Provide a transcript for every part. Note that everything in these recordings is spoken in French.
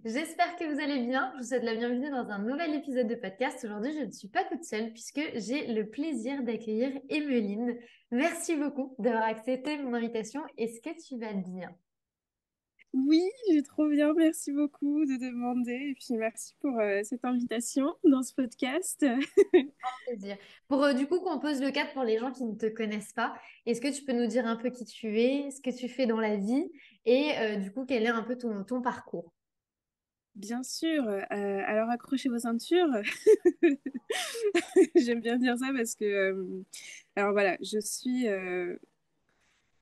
J'espère que vous allez bien. Je vous souhaite la bienvenue dans un nouvel épisode de podcast. Aujourd'hui, je ne suis pas toute seule puisque j'ai le plaisir d'accueillir Emeline. Merci beaucoup d'avoir accepté mon invitation. Est-ce que tu vas bien? Oui, je vais trop bien. Merci beaucoup de demander. Et puis merci pour cette invitation dans ce podcast. Plaisir. Pour du coup qu'on pose le cadre pour les gens qui ne te connaissent pas, est-ce que tu peux nous dire un peu qui tu es, ce que tu fais dans la vie et du coup quel est un peu ton parcours? Bien sûr. Alors accrochez vos ceintures. J'aime bien dire ça parce que, alors voilà, je suis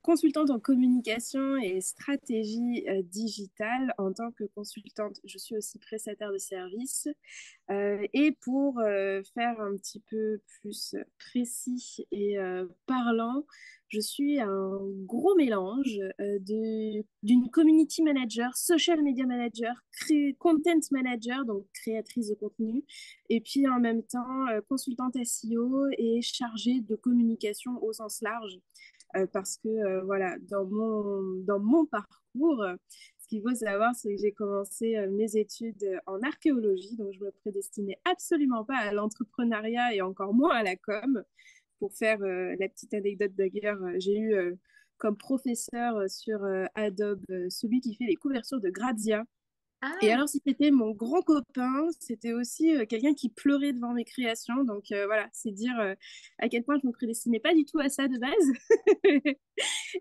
consultante en communication et stratégie digitale. En tant que consultante, je suis aussi prestataire de services. Et pour faire un petit peu plus précis et parlant, je suis un gros mélange d'une community manager, social media manager, content manager, donc créatrice de contenu, et puis en même temps consultante SEO et chargée de communication au sens large. Parce que voilà, dans mon parcours, ce qu'il faut savoir, c'est que j'ai commencé mes études en archéologie, donc je me prédestinais absolument pas à l'entrepreneuriat et encore moins à la com. Pour faire la petite anecdote d'ailleurs, j'ai eu comme professeur sur Adobe celui qui fait les couvertures de Grazia. Et Ah, alors, si c'était mon grand copain, c'était aussi quelqu'un qui pleurait devant mes créations. Donc voilà, c'est dire à quel point je me prédestinais pas du tout à ça de base.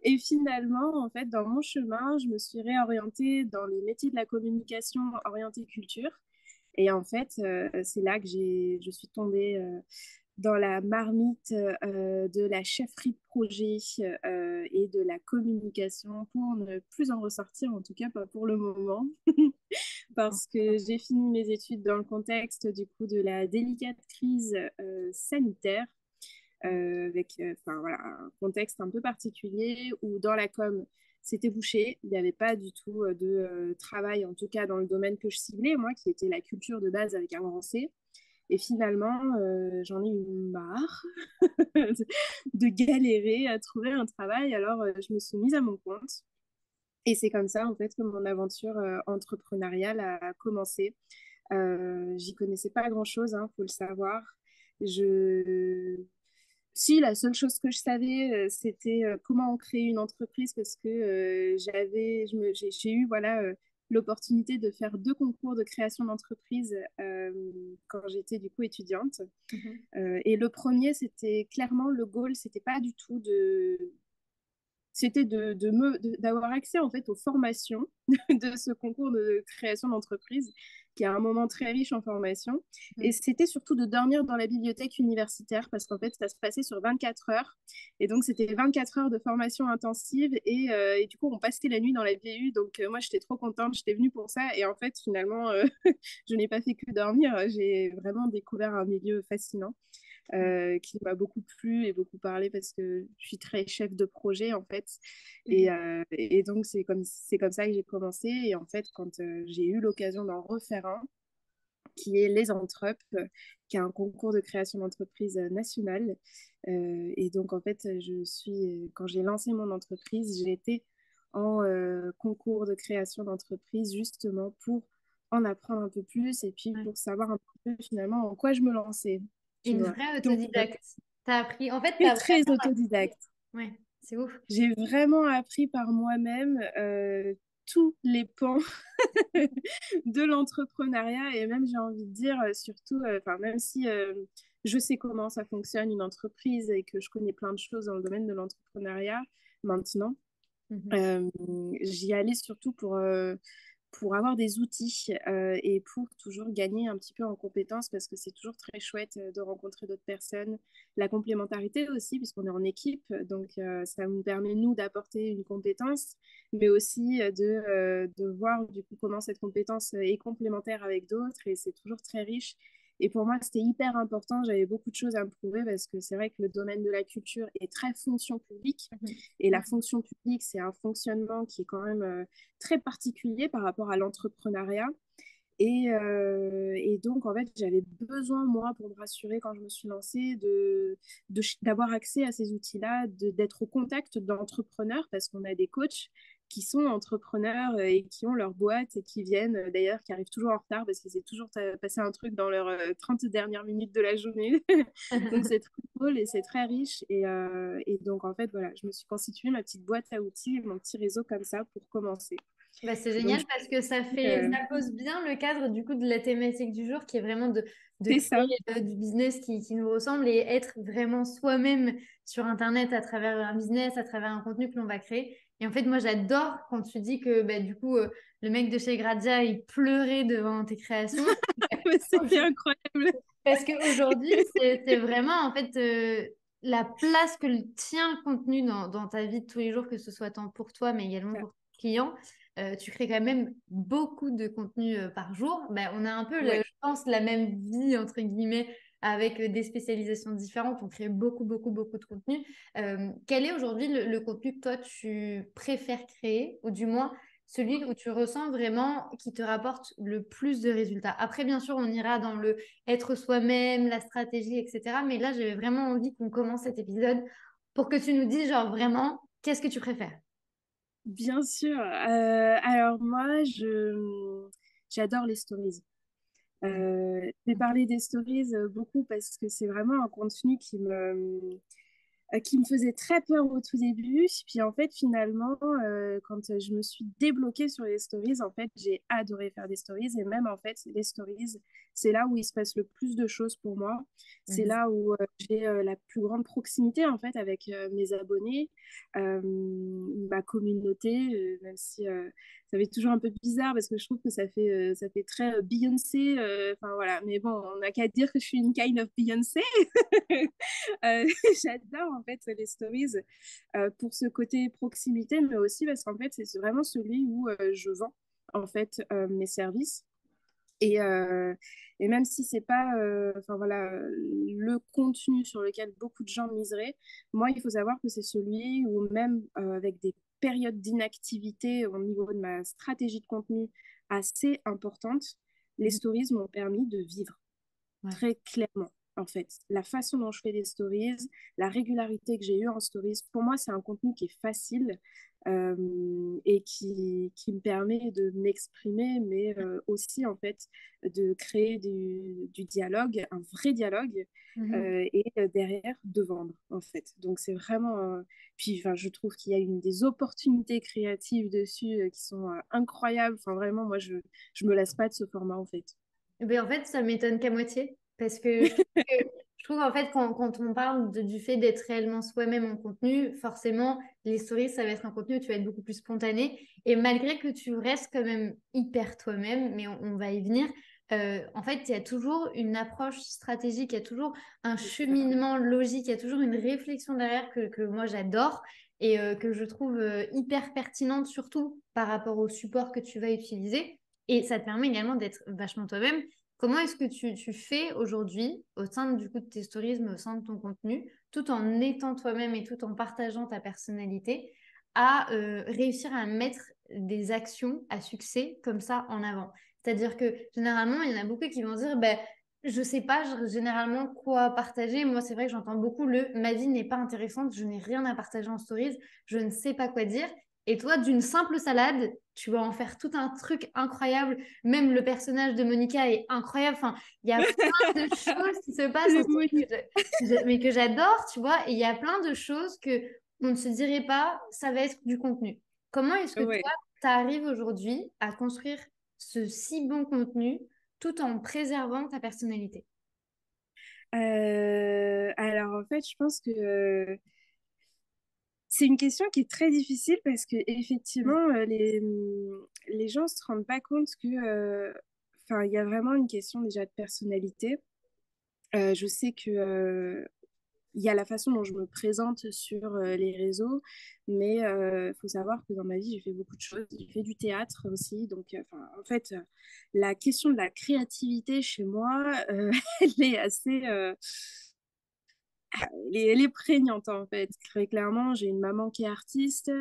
Et finalement, en fait, dans mon chemin, je me suis réorientée dans les métiers de la communication orientée culture. Et en fait, c'est là que je suis tombée dans la marmite de la chefferie de projet et de la communication pour ne plus en ressortir, en tout cas pas pour le moment, parce que j'ai fini mes études dans le contexte du coup de la délicate crise sanitaire avec enfin, voilà, un contexte un peu particulier où dans la com, c'était bouché. Il n'y avait pas du tout de travail, en tout cas dans le domaine que je ciblais, moi, qui était la culture de base avec un grand C. Et finalement, j'en ai eu marre de galérer à trouver un travail. Alors, je me suis mise à mon compte. Et c'est comme ça, en fait, que mon aventure entrepreneuriale a commencé. J'y connaissais pas grand-chose, hein, faut le savoir. Je si, la seule chose que je savais, c'était comment on crée une entreprise parce que j'ai eu voilà, l'opportunité de faire deux concours de création d'entreprise quand j'étais du coup étudiante. mhm. Et le premier, c'était clairement le goal, c'était pas du tout c'était d'avoir accès en fait aux formations de ce concours de création d'entreprise qui est un moment très riche en formation. Et Mhm. c'était surtout de dormir dans la bibliothèque universitaire parce qu'en fait, ça se passait sur 24 heures. Et donc, c'était 24 heures de formation intensive et du coup, on passait la nuit dans la BU. Donc, moi, j'étais trop contente, j'étais venue pour ça. Et en fait, finalement, je n'ai pas fait que dormir. J'ai vraiment découvert un milieu fascinant qui m'a beaucoup plu et beaucoup parlé parce que je suis très chef de projet en fait. Mhm. Et donc c'est comme ça que j'ai commencé. Et en fait, quand j'ai eu l'occasion d'en refaire un, qui est les Entrep, qui est un concours de création d'entreprise nationale. Et donc en fait, quand j'ai lancé mon entreprise, j'ai été en concours de création d'entreprise justement pour en apprendre un peu plus et puis Ouais. pour savoir un peu finalement en quoi je me lançais, tu Une vois. vraie Donc, autodidacte. T'as appris, en fait, je suis t'as très vraiment appris. autodidacte. Ouais, c'est ouf. J'ai vraiment appris par moi-même tous les pans de l'entrepreneuriat et même, j'ai envie de dire, surtout, enfin, même si je sais comment ça fonctionne une entreprise et que je connais plein de choses dans le domaine de l'entrepreneuriat maintenant, Mhm. euh, j'y allais surtout pour avoir des outils et pour toujours gagner un petit peu en compétences parce que c'est toujours très chouette de rencontrer d'autres personnes. La complémentarité aussi, puisqu'on est en équipe, donc ça nous permet, nous, d'apporter une compétence, mais aussi de voir du coup comment cette compétence est complémentaire avec d'autres et c'est toujours très riche. Et pour moi, c'était hyper important. J'avais beaucoup de choses à me prouver parce que c'est vrai que le domaine de la culture est très fonction publique. Mhm. Et la Mhm. fonction publique, c'est un fonctionnement qui est quand même très particulier par rapport à l'entrepreneuriat. Et donc, en fait, j'avais besoin, moi, pour me rassurer quand je me suis lancée, d'avoir accès à ces outils-là, d'être au contact d'entrepreneurs, parce qu'on a des coachs qui sont entrepreneurs et qui ont leur boîte et qui viennent, d'ailleurs, qui arrivent toujours en retard parce qu'ils s'est toujours passé un truc dans leurs 30 dernières minutes de la journée. Donc, c'est très drôle et c'est très riche. Et donc, en fait, voilà, je me suis constituée ma petite boîte à outils, mon petit réseau comme ça pour commencer. Bah, c'est Donc, génial parce que ça pose bien le cadre du coup de la thématique du jour qui est vraiment de c'est ça. créer du business qui nous ressemble et être vraiment soi-même sur Internet à travers un business, à travers un contenu que l'on va créer. Et en fait, moi, j'adore quand tu dis que bah, du coup, le mec de chez Grazia, il pleurait devant tes créations. C'était incroyable. Parce qu'aujourd'hui, c'est vraiment en fait la place que le tien contenu dans ta vie de tous les jours, que ce soit tant pour toi, mais également pour tes clients. Tu crées quand même beaucoup de contenu par jour. Ben, on a un peu, Ouais. je pense, la même vie, entre guillemets, avec des spécialisations différentes. On crée beaucoup, beaucoup, beaucoup de contenu. Quel est aujourd'hui le contenu que toi, tu préfères créer, ou du moins celui où tu ressens vraiment qui te rapporte le plus de résultats? Après, bien sûr, on ira dans le être soi-même, la stratégie, etc. Mais là, j'avais vraiment envie qu'on commence cet épisode pour que tu nous dises, genre, vraiment, qu'est-ce que tu préfères? Bien sûr. Alors moi, j'adore les stories. Je vais parler des stories beaucoup parce que c'est vraiment un contenu qui me faisait très peur au tout début. Puis en fait, finalement, quand je me suis débloquée sur les stories, en fait, j'ai adoré faire des stories. Et même en fait, les stories, c'est là où il se passe le plus de choses pour moi. C'est Mhm. là où j'ai la plus grande proximité en fait avec mes abonnés, ma communauté, même si ça fait toujours un peu bizarre parce que je trouve que ça fait très Beyoncé. Enfin voilà, mais bon, on n'a qu'à dire que je suis une kind of Beyoncé. Euh, j'adore en fait les stories pour ce côté proximité, mais aussi parce qu'en fait c'est vraiment celui où je vends en fait mes services. Et, euh, et même si c'est pas enfin voilà, le contenu sur lequel beaucoup de gens miseraient, moi il faut savoir que c'est celui où même avec des périodes d'inactivité au niveau de ma stratégie de contenu assez importante, les Mhm. stories m'ont permis de vivre Ouais. très clairement, en fait. La façon dont je fais des stories, la régularité que j'ai eue en stories, pour moi, c'est un contenu qui est facile et qui me permet de m'exprimer, mais aussi, en fait, de créer du dialogue, un vrai dialogue, Mhm. et derrière, de vendre, en fait. Donc, c'est vraiment... puis, enfin, je trouve qu'il y a des opportunités créatives dessus qui sont incroyables. Enfin, vraiment, moi, je me lasse pas de ce format, en fait. Ben, en fait, ça m'étonne qu'à moitié. Parce que je trouve en fait, quand on parle du fait d'être réellement soi-même en contenu, forcément, les stories, ça va être un contenu où tu vas être beaucoup plus spontané. Et malgré que tu restes quand même hyper toi-même, mais on va y venir, en fait, il y a toujours une approche stratégique, il y a toujours un C'est ça. cheminement logique, il y a toujours une réflexion derrière que moi j'adore et que je trouve hyper pertinente, surtout par rapport au support que tu vas utiliser. Et ça te permet également d'être vachement toi-même. Comment est-ce que tu fais aujourd'hui au sein du coup de tes stories, mais au sein de ton contenu, tout en étant toi-même et tout en partageant ta personnalité, à réussir à mettre des actions à succès comme ça en avant? C'est-à-dire que généralement, il y en a beaucoup qui vont dire, ben, je sais pas généralement quoi partager. Moi, c'est vrai que j'entends beaucoup le ma vie n'est pas intéressante, je n'ai rien à partager en stories, je ne sais pas quoi dire. Et toi, d'une simple salade, tu vas en faire tout un truc incroyable. Même le personnage de Monica est incroyable. Enfin, il y a plein de choses qui se passent en Le story mot. mais que j'adore, tu vois. Et il y a plein de choses que on ne se dirait pas, ça va être du contenu. Comment est-ce que Ouais. toi, tu arrives aujourd'hui à construire ce si bon contenu tout en préservant ta personnalité? Alors en fait, je pense que c'est une question qui est très difficile parce que Mm. effectivement, les gens se rendent pas compte que, enfin, il y a vraiment une question déjà de personnalité. Je sais que il y a la façon dont je me présente sur les réseaux, mais il faut savoir que dans ma vie, j'ai fait beaucoup de choses. J'ai fait du théâtre aussi. Donc, enfin, en fait, la question de la créativité chez moi, elle est assez, elle est prégnante en fait. Très clairement, j'ai une maman qui est artiste.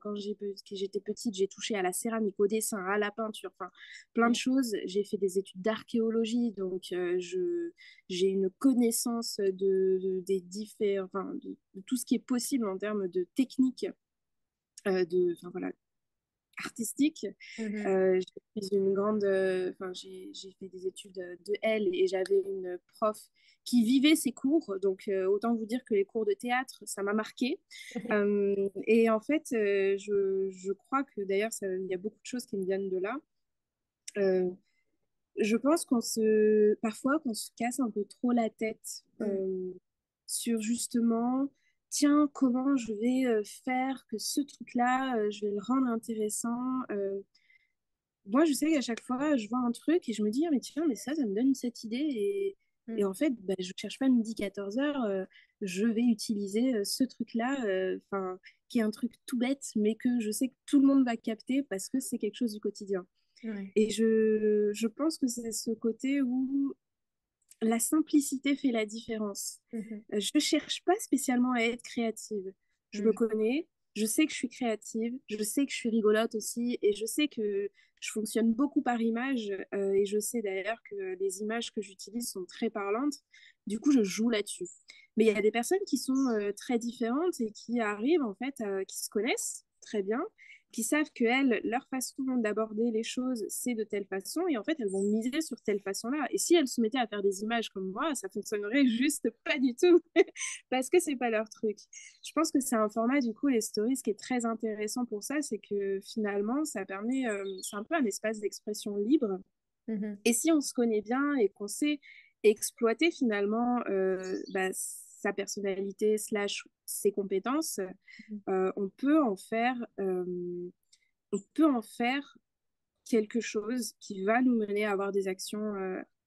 Quand j'étais petite, j'ai touché à la céramique, au dessin, à la peinture, enfin plein de choses. J'ai fait des études d'archéologie, donc j'ai une connaissance des différents, enfin, de tout ce qui est possible en termes de technique, enfin voilà, artistique. Mhm. J'ai fait une grande, enfin, j'ai fait des études de L et j'avais une prof qui vivait ses cours. Donc, autant vous dire que les cours de théâtre, ça m'a marqué. Et en fait, je crois que d'ailleurs, il y a beaucoup de choses qui me viennent de là. Euh, je pense parfois qu'on se casse un peu trop la tête Mhm. sur justement, tiens, comment je vais faire que ce truc-là, je vais le rendre intéressant. Moi, je sais qu'à chaque fois, je vois un truc et je me dis, ah, mais tiens, mais ça me donne cette idée. Et en fait, bah, je cherche pas midi 14 heures, je vais utiliser ce truc-là, enfin, qui est un truc tout bête, mais que je sais que tout le monde va capter parce que c'est quelque chose du quotidien. Ouais. Et je pense que c'est ce côté où la simplicité fait la différence. Mhm. Je ne cherche pas spécialement à être créative. Je me Mhm. connais, je sais que je suis créative, je sais que je suis rigolote aussi, et je sais que je fonctionne beaucoup par image, et je sais d'ailleurs que les images que j'utilise sont très parlantes. Du coup, je joue là-dessus. Mais il y a des personnes qui sont très différentes et qui arrivent, en fait, qui se connaissent très bien, qui savent que elles, leur façon d'aborder les choses, c'est de telle façon, et en fait, elles vont miser sur telle façon-là. Et si elles se mettaient à faire des images comme moi, ça fonctionnerait juste pas du tout, parce que c'est pas leur truc. Je pense que c'est un format, du coup, les stories, ce qui est très intéressant pour ça, c'est que finalement, ça permet, c'est un peu un espace d'expression libre. Mhm. Et si on se connaît bien et qu'on sait exploiter finalement bah, sa personnalité slash ses compétences, Mhm. on peut en faire quelque chose qui va nous mener à avoir des actions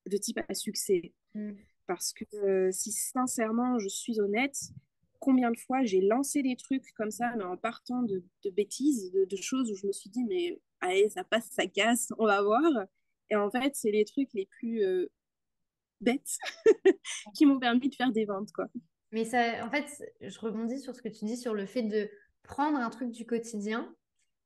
de type à succès. Mhm. Parce que si sincèrement je suis honnête, combien de fois j'ai lancé des trucs comme ça, mais en partant de bêtises, de choses où je me suis dit, mais allez, ça passe, ça casse, on va voir. Et en fait, c'est les trucs les plus bêtes qui m'ont permis de faire des ventes, quoi. Mais ça, en fait, je rebondis sur ce que tu dis sur le fait de prendre un truc du quotidien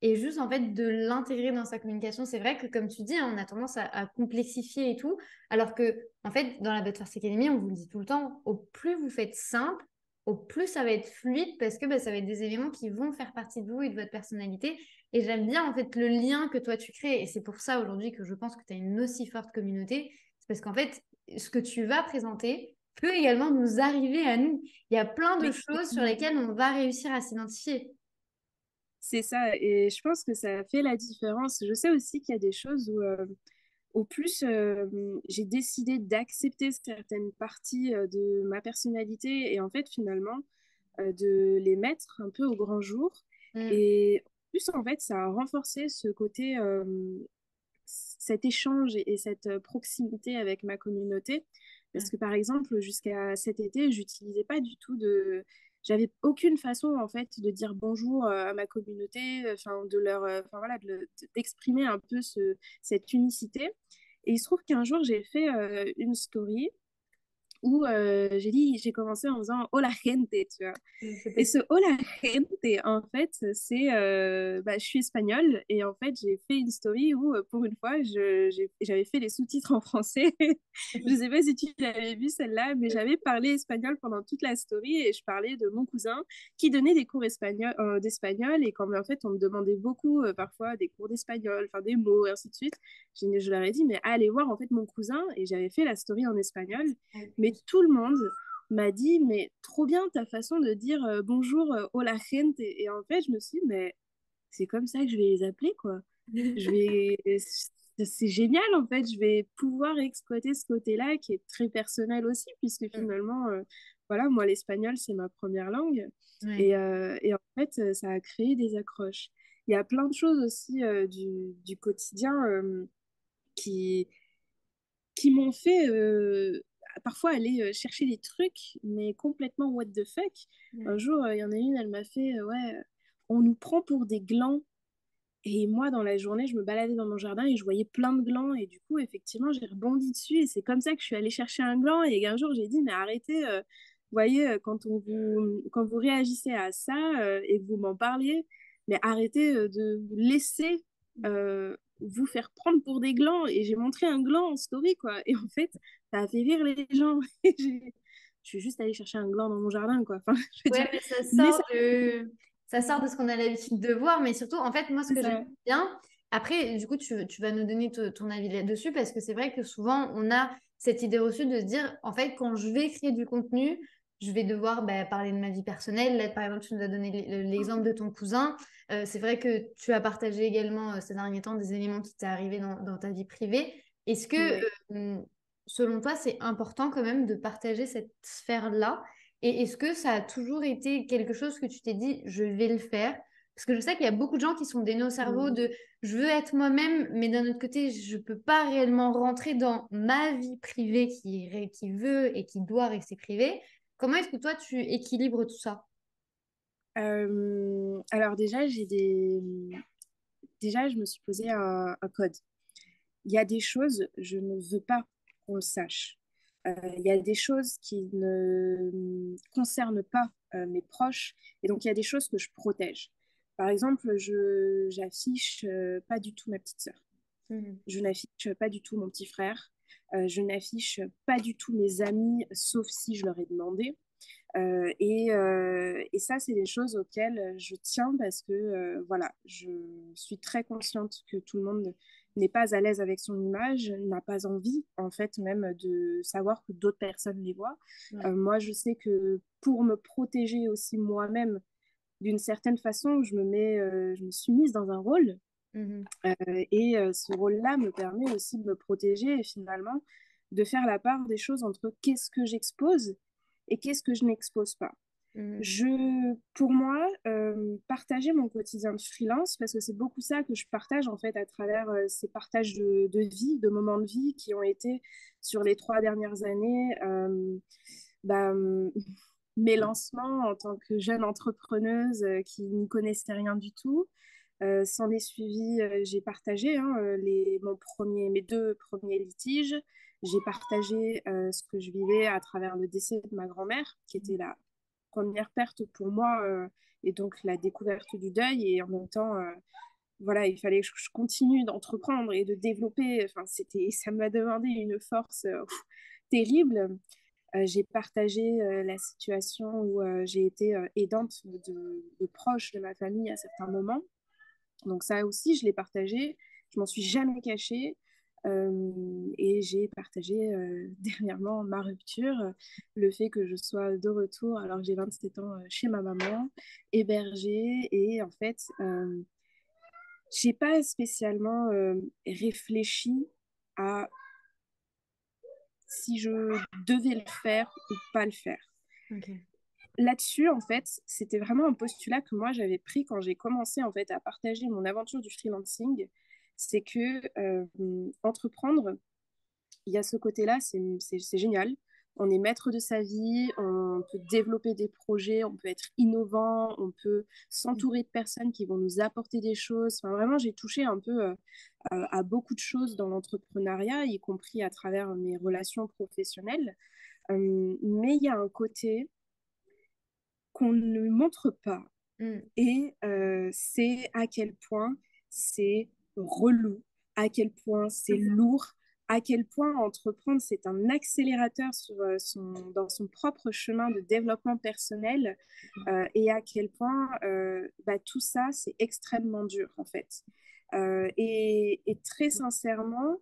et juste en fait de l'intégrer dans sa communication. C'est vrai que comme tu dis, hein, on a tendance à complexifier et tout, alors que en fait dans la But First Academy, on vous le dit tout le temps, au plus vous faites simple, au plus ça va être fluide parce que bah, ça va être des éléments qui vont faire partie de vous et de votre personnalité. Et j'aime bien en fait le lien que toi tu crées. Et c'est pour ça aujourd'hui que je pense que tu as une aussi forte communauté. C'est parce qu'en fait, ce que tu vas présenter peut également nous arriver à nous. Il y a plein de Mais choses sur lesquelles on va réussir à s'identifier. c'est ça, et je pense que ça fait la différence. Je sais aussi qu'il y a des choses où, au plus j'ai décidé d'accepter certaines parties de ma personnalité et en fait finalement de les mettre un peu au grand jour. Mm. Et en plus, en fait, ça a renforcé ce côté, cet échange et cette proximité avec ma communauté. Parce Ouais. que par exemple, jusqu'à cet été, j'utilisais pas du tout de... J'avais aucune façon en fait de dire bonjour à ma communauté, enfin de leur, enfin voilà, d'exprimer un peu cette unicité. Et il se trouve qu'un jour j'ai fait une story où j'ai commencé en faisant hola gente, tu vois. Et C'était ce hola gente, en fait, c'est, bah, je suis espagnole et en fait, j'ai fait une story où, pour une fois, j'avais fait les sous-titres en français. Je sais pas si tu l'avais vu celle-là, mais j'avais parlé espagnol pendant toute la story et je parlais de mon cousin qui donnait des cours d'espagnol et quand en fait, on me demandait beaucoup parfois des cours d'espagnol, enfin des mots et ainsi de suite. Je leur ai dit, mais allez voir en fait mon cousin et j'avais fait la story en espagnol, mais tout le monde m'a dit, mais trop bien ta façon de dire bonjour, hola gente. Et en fait, je me suis dit, mais c'est comme ça que je vais les appeler, quoi. Je vais... C'est génial, en fait. Je vais pouvoir exploiter ce côté-là qui est très personnel aussi, puisque finalement, voilà, moi, l'espagnol, c'est ma première langue. Ouais. Et en fait, ça a créé des accroches. Il y a plein de choses aussi du quotidien qui, qui m'ont fait parfois aller chercher des trucs, mais complètement what the fuck. Un Ouais. jour, il y en a une, elle m'a fait, ouais, on nous prend pour des glands. Et moi, dans la journée, je me baladais dans mon jardin et je voyais plein de glands. Et du coup, effectivement, j'ai rebondi dessus. Et c'est comme ça que je suis allée chercher un gland. Et un jour, j'ai dit, mais arrêtez, vous voyez, quand vous réagissez à ça et que vous m'en parliez, mais arrêtez de vous laisser vous faire prendre pour des glands. Et j'ai montré un gland en story, quoi. Et en fait, ça a fait rire les gens. Je suis juste allée chercher un gland dans mon jardin, quoi. Enfin, je veux dire, Ouais, mais ça mais sort ça... de... ça sort de ce qu'on a l'habitude de voir, mais surtout, en fait, moi, ce C'est que j'aime ça. bien, après, du coup, tu vas nous donner ton avis là-dessus, parce que c'est vrai que souvent, on a cette idée reçue de se dire, en fait, quand je vais créer du contenu, je vais devoir bah, parler de ma vie personnelle. Là, par exemple, tu nous as donné l'exemple de ton cousin. C'est vrai que tu as partagé également ces derniers temps des éléments qui t'est arrivé dans ta vie privée. Est-ce que, Ouais. selon toi, c'est important quand même de partager cette sphère-là? Et est-ce que ça a toujours été quelque chose que tu t'es dit, je vais le faire? Parce que je sais qu'il y a beaucoup de gens qui sont des nœuds au cerveau Mm. de je veux être moi-même, mais d'un autre côté, je ne peux pas réellement rentrer dans ma vie privée qui veut et qui doit rester privée. Comment est-ce que toi, tu équilibres tout ça? Alors déjà, déjà, je me suis posé un code. Il y a des choses, je ne veux pas qu'on le sache. Il y a des choses qui ne concernent pas mes proches, et donc il y a des choses que je protège. Par exemple, j'affiche pas du tout ma petite sœur. Mhm. Je n'affiche pas du tout mon petit frère. Je n'affiche pas du tout mes amis, sauf si je leur ai demandé. Et ça, c'est des choses auxquelles je tiens parce que voilà, je suis très consciente que tout le monde n'est pas à l'aise avec son image, n'a pas envie en fait même de savoir que d'autres personnes les voient. Ouais. Moi, je sais que pour me protéger aussi moi-même d'une certaine façon, je me suis mise dans un rôle Mhm. ce rôle-là me permet aussi de me protéger et finalement de faire la part des choses entre qu'est-ce que j'expose et qu'est-ce que je n'expose pas. Mhm. Pour moi, partager mon quotidien de freelance, parce que c'est beaucoup ça que je partage en fait à travers ces partages de vie, de moments de vie qui ont été sur les 3 dernières années, bah, mes lancements en tant que jeune entrepreneuse qui n'y connaissait rien du tout. S'en est suivi, j'ai partagé hein, mes 2 premiers litiges. J'ai partagé ce que je vivais à travers le décès de ma grand-mère, qui était la première perte pour moi, et donc la découverte du deuil. Et en même temps, voilà, il fallait que je continue d'entreprendre et de développer. Enfin, ça m'a demandé une force terrible. J'ai partagé la situation où j'ai été aidante de proches de ma famille à certains moments. Donc ça aussi, je l'ai partagé. Je m'en suis jamais cachée. Et j'ai partagé dernièrement ma rupture, le fait que je sois de retour alors que j'ai 27 ans chez ma maman, hébergée. Et en fait, j'ai pas spécialement réfléchi à si je devais le faire ou pas le faire. Ok. Là-dessus, en fait, c'était vraiment un postulat que moi j'avais pris quand j'ai commencé en fait à partager mon aventure du freelancing. C'est que entreprendre, il y a ce côté-là, c'est génial. On est maître de sa vie, on peut développer des projets, on peut être innovant, on peut s'entourer de personnes qui vont nous apporter des choses. Enfin, vraiment, j'ai touché un peu à beaucoup de choses dans l'entrepreneuriat, y compris à travers mes relations professionnelles. Mais il y a un côté qu'on ne montre pas. Mhm. Et c'est à quel point c'est relou, à quel point c'est lourd, à quel point entreprendre, c'est un accélérateur dans son propre chemin de développement personnel, et à quel point tout ça, c'est extrêmement dur en fait. Et très sincèrement,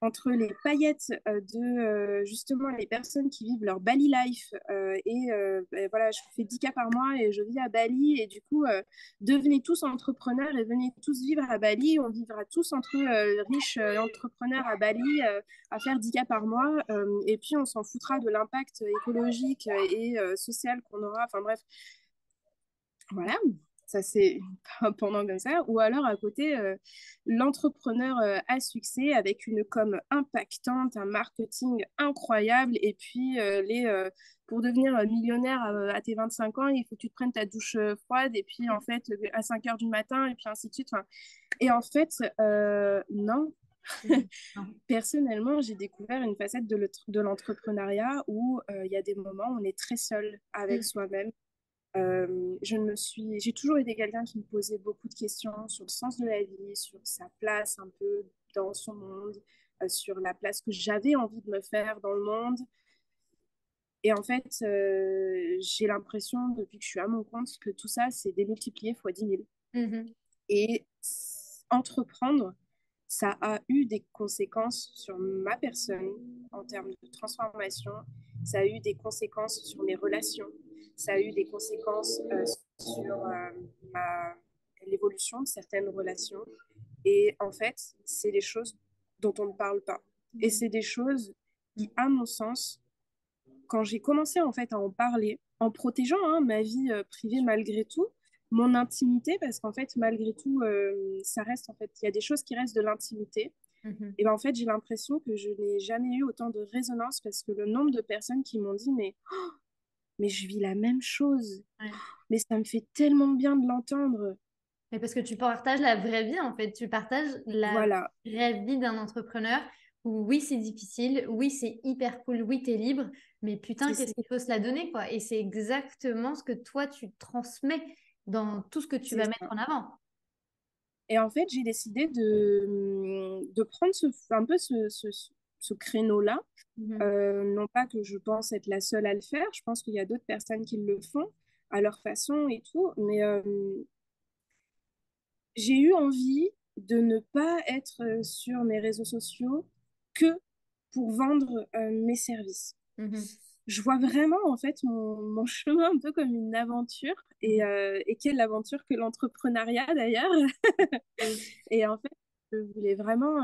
entre les paillettes de justement les personnes qui vivent leur Bali life voilà, je fais 10K par mois et je vis à Bali et du coup, devenez tous entrepreneurs et venez tous vivre à Bali. On vivra tous entre riches entrepreneurs à Bali à faire 10K par mois et puis on s'en foutra de l'impact écologique et social qu'on aura. Enfin bref, voilà, ça c'est pendant comme ça. Ou alors à côté, l'entrepreneur à succès avec une com impactante, un marketing incroyable. Et puis, pour devenir millionnaire à tes 25 ans, il faut que tu te prennes ta douche froide. Et puis, en fait, à 5 heures du matin, et puis ainsi de suite. Enfin, et en fait, non. Mhm. Non. Personnellement, j'ai découvert une facette de l'entrepreneuriat où il y a des moments où on est très seul avec Mhm. soi-même. J'ai toujours été quelqu'un qui me posait beaucoup de questions sur le sens de la vie, sur sa place un peu dans son monde, sur la place que j'avais envie de me faire dans le monde. Et en fait, j'ai l'impression, depuis que je suis à mon compte, que tout ça, c'est démultiplié fois 10 000. Mhm. Et entreprendre, ça a eu des conséquences sur ma personne en termes de transformation. Ça a eu des conséquences sur mes relations. Ça a eu des conséquences sur ma, l'évolution de certaines relations. Et en fait, c'est des choses dont on ne parle pas. Et c'est des choses qui, à mon sens, quand j'ai commencé en fait à en parler, en protégeant ma vie privée malgré tout, mon intimité, parce qu'en fait, malgré tout, ça reste en fait, il y a des choses qui restent de l'intimité. Mhm. Et ben en fait, j'ai l'impression que je n'ai jamais eu autant de résonance parce que le nombre de personnes qui m'ont dit, mais je vis la même chose, Ouais. mais ça me fait tellement bien de l'entendre. Mais parce que tu partages la vraie vie, en fait. Tu partages la Voilà, vraie vie d'un entrepreneur où oui, c'est difficile, oui, c'est hyper cool, oui, t'es libre, mais putain, c'est qu'est-ce ça. qu'il faut se la donner, quoi. Et c'est exactement ce que toi, tu transmets dans tout ce que tu C'est vas mettre ça. en avant. Et en fait, j'ai décidé de prendre un peu ce créneau-là. Mhm. Non pas que je pense être la seule à le faire, je pense qu'il y a d'autres personnes qui le font à leur façon et tout, mais j'ai eu envie de ne pas être sur mes réseaux sociaux que pour vendre mes services. Mhm. Je vois vraiment en fait mon chemin un peu comme une aventure Mhm. et quelle aventure que l'entrepreneuriat d'ailleurs. Oui. Et en fait, je voulais vraiment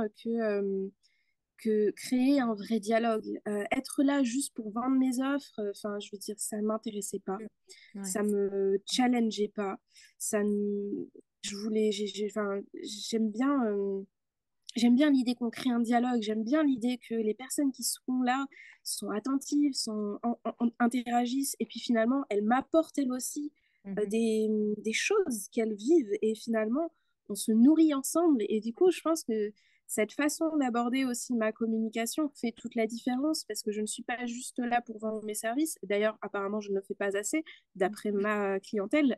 que créer un vrai dialogue. Être là juste pour vendre mes offres, enfin, je veux dire, ça ne m'intéressait pas, Ouais. ça me challengeait pas, ça me- je voulais, enfin, j'aime bien l'idée qu'on crée un dialogue, j'aime bien l'idée que les personnes qui seront là sont attentives, interagissent, et puis finalement, elles m'apportent elles aussi Mhm. des choses qu'elles vivent, et finalement, on se nourrit ensemble. Et du coup, je pense que cette façon d'aborder aussi ma communication fait toute la différence, parce que je ne suis pas juste là pour vendre mes services. D'ailleurs, apparemment, je ne le fais pas assez, d'après ma clientèle.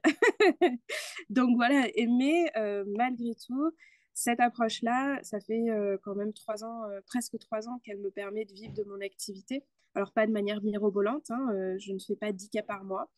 Donc voilà, mais malgré tout, cette approche-là, ça fait quand même 3 ans, presque 3 ans qu'elle me permet de vivre de mon activité. Alors pas de manière mirobolante, je ne fais pas 10 cas par mois.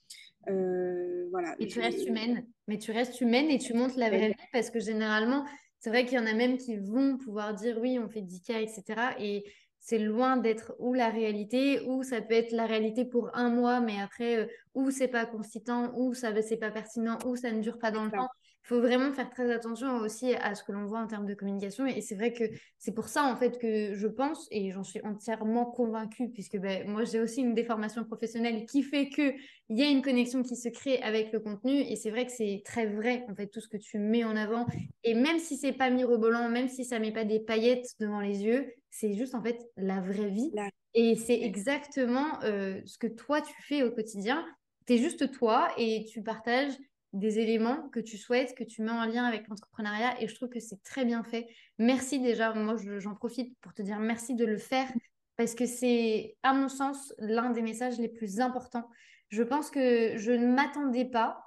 Voilà, Et tu restes humaine, mais tu restes humaine et tu montres la vraie vie parce que généralement, c'est vrai qu'il y en a même qui vont pouvoir dire oui, on fait 10K, etc. Et c'est loin d'être ou la réalité, ou ça peut être la réalité pour un mois, mais après, ou c'est pas consistant, ou ça c'est pas pertinent, ou ça ne dure pas dans c'est le ça. temps. Il faut vraiment faire très attention aussi à ce que l'on voit en termes de communication. Et c'est vrai que c'est pour ça, en fait, que je pense, et j'en suis entièrement convaincue, puisque ben, moi, j'ai aussi une déformation professionnelle qui fait que il y a une connexion qui se crée avec le contenu et c'est vrai que c'est très vrai en fait tout ce que tu mets en avant et même si c'est pas mirobolant, même si ça met pas des paillettes devant les yeux, c'est juste en fait la vraie vie Là, et c'est exactement ce que toi tu fais au quotidien. Tu es juste toi et tu partages des éléments que tu souhaites, que tu mets en lien avec l'entrepreneuriat et je trouve que c'est très bien fait. Merci déjà, moi j'en profite pour te dire merci de le faire parce que c'est à mon sens l'un des messages les plus importants. Je pense que je ne m'attendais pas,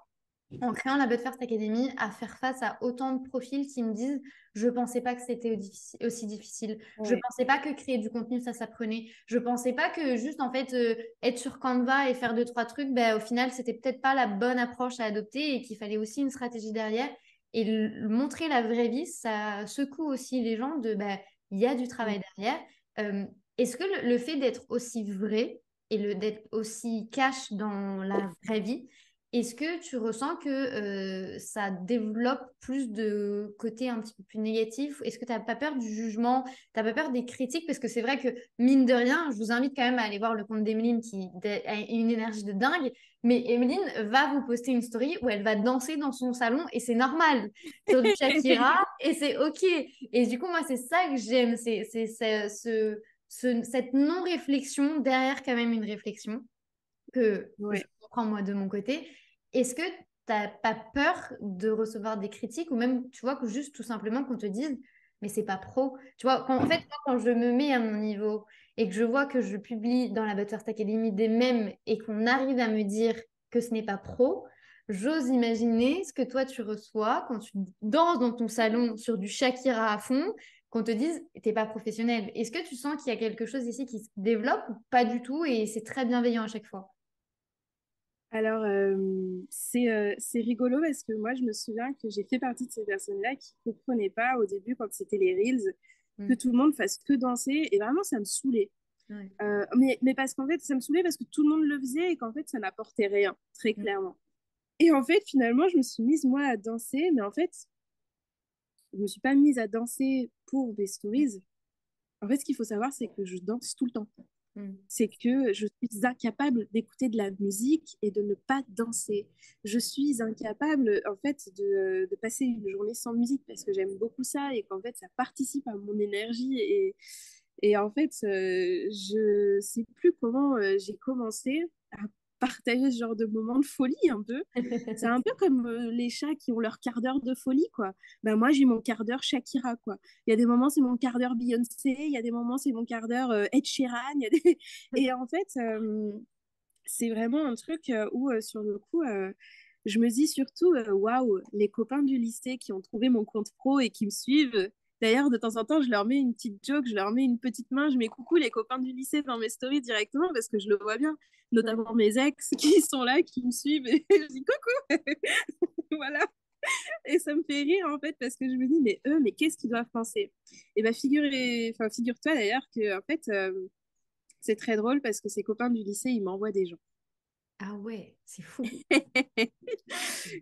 en créant la But First Academy, à faire face à autant de profils qui me disent je ne pensais pas que c'était aussi difficile. Je ne ouais, pensais pas que créer du contenu, ça s'apprenait. Je ne pensais pas que juste en fait être sur Canva et faire deux, trois trucs, ben, au final, c'était peut-être pas la bonne approche à adopter et qu'il fallait aussi une stratégie derrière. Et montrer la vraie vie, ça secoue aussi les gens de ben, il y a du travail derrière. Euh, Est-ce que le fait d'être aussi vrai, et d'être aussi cash dans la vraie vie, est-ce que tu ressens que ça développe plus de côté un petit peu plus négatif? Est-ce que tu n'as pas peur du jugement? Tu n'as pas peur des critiques? Parce que c'est vrai que, mine de rien, je vous invite quand même à aller voir le compte d'Emeline qui a une énergie de dingue. Mais Emeline va vous poster une story où elle va danser dans son salon et c'est normal sur du Shakira et c'est OK. Et du coup, moi, c'est ça que j'aime. Cette non-réflexion derrière quand même une réflexion que je ouais. comprends moi de mon côté. Est-ce que tu n'as pas peur de recevoir des critiques ou même, tu vois, que juste tout simplement qu'on te dise, mais c'est pas pro. Tu vois, en fait, moi, quand je me mets à mon niveau et que je vois que je publie dans la Butterfly Academy des mèmes et qu'on arrive à me dire que ce n'est pas pro, j'ose imaginer ce que toi tu reçois quand tu danses dans ton salon sur du Shakira à fond, qu'on te dise t'es pas professionnel. Est-ce que tu sens qu'il y a quelque chose ici qui se développe ou pas du tout et c'est très bienveillant à chaque fois? Alors, c'est rigolo parce que moi, je me souviens que j'ai fait partie de ces personnes-là qui ne comprenaient pas au début, quand c'était les Reels, que Mm. tout le monde fasse que danser. Et vraiment, ça me saoulait. Ouais. Mais parce qu'en fait, ça me saoulait parce que tout le monde le faisait et qu'en fait, ça n'apportait rien, très Mm. clairement. Et en fait, finalement, je me suis mise, moi, à danser. Mais en fait, je ne me suis pas mise à danser pour des stories. En fait, ce qu'il faut savoir, c'est que je danse tout le temps. Mm. C'est que je suis incapable d'écouter de la musique et de ne pas danser. Je suis incapable, en fait, de passer une journée sans musique parce que j'aime beaucoup ça et qu'en fait, ça participe à mon énergie. Et en fait, je sais plus comment j'ai commencé à partager ce genre de moments de folie un peu. C'est un peu comme les chats qui ont leur quart d'heure de folie, quoi. Ben moi, j'ai mon quart d'heure Shakira, quoi. Il y a des moments, c'est mon quart d'heure Beyoncé, il y a des moments, c'est mon quart d'heure Ed Sheeran. Et en fait, c'est vraiment un truc où, sur le coup, je me dis surtout, waouh, les copains du lycée qui ont trouvé mon compte pro et qui me suivent. D'ailleurs, de temps en temps, je leur mets une petite joke, je leur mets une petite main, je mets coucou les copains du lycée dans mes stories directement parce que je le vois bien, Ouais. notamment mes ex qui sont là, qui me suivent et je dis coucou, voilà. Et ça me fait rire en fait parce que je me dis, mais eux, mais qu'est-ce qu'ils doivent penser? Et ben figure-toi d'ailleurs que en fait, c'est très drôle parce que ces copains du lycée, ils m'envoient des gens. Ah ouais, c'est fou. Dingue.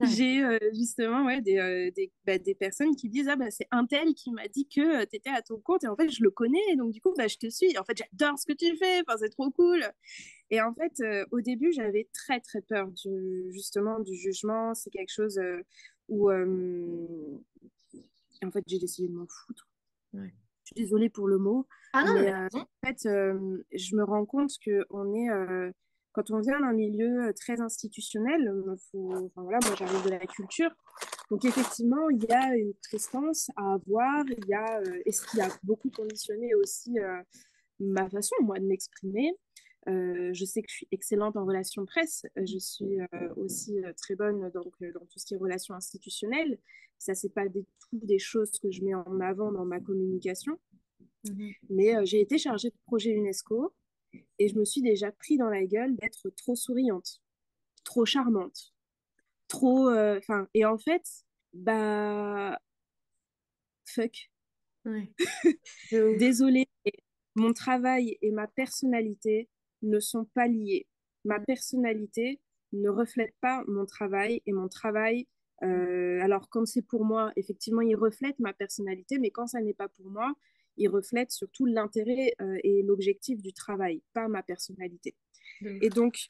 J'ai justement ouais, des personnes qui disent ah bah c'est un tel qui m'a dit que tu étais à ton compte et en fait je le connais et donc du coup bah, je te suis et en fait j'adore ce que tu fais, enfin, c'est trop cool. Et en fait au début j'avais très très peur justement du jugement, c'est quelque chose où en fait j'ai décidé de m'en foutre. Ouais. Je suis désolée pour le mot, Ah non, mais mais t'as raison. en fait, je me rends compte que quand on vient d'un milieu très institutionnel, enfin, voilà, moi j'arrive de la culture, donc effectivement, il y a une prestance à avoir, et ce qui a beaucoup conditionné aussi ma façon, moi, de m'exprimer. Je sais que je suis excellente en relations presse. Je suis aussi très bonne dans tout ce qui est relations institutionnelles. Ça, c'est pas du tout des choses que je mets en avant dans ma communication. Mhm. Mais j'ai été chargée de projet UNESCO et je me suis déjà pris dans la gueule d'être trop souriante, trop charmante, trop. Enfin, et en fait, bah, fuck. Ouais. De ouf. Désolée, mais mon travail et ma personnalité ne sont pas liés. Ma Mm. personnalité ne reflète pas mon travail et mon travail, Mm. alors quand c'est pour moi, effectivement, il reflète ma personnalité, mais quand ça n'est pas pour moi, il reflète surtout l'intérêt et l'objectif du travail, pas ma personnalité. De Et ouf. donc,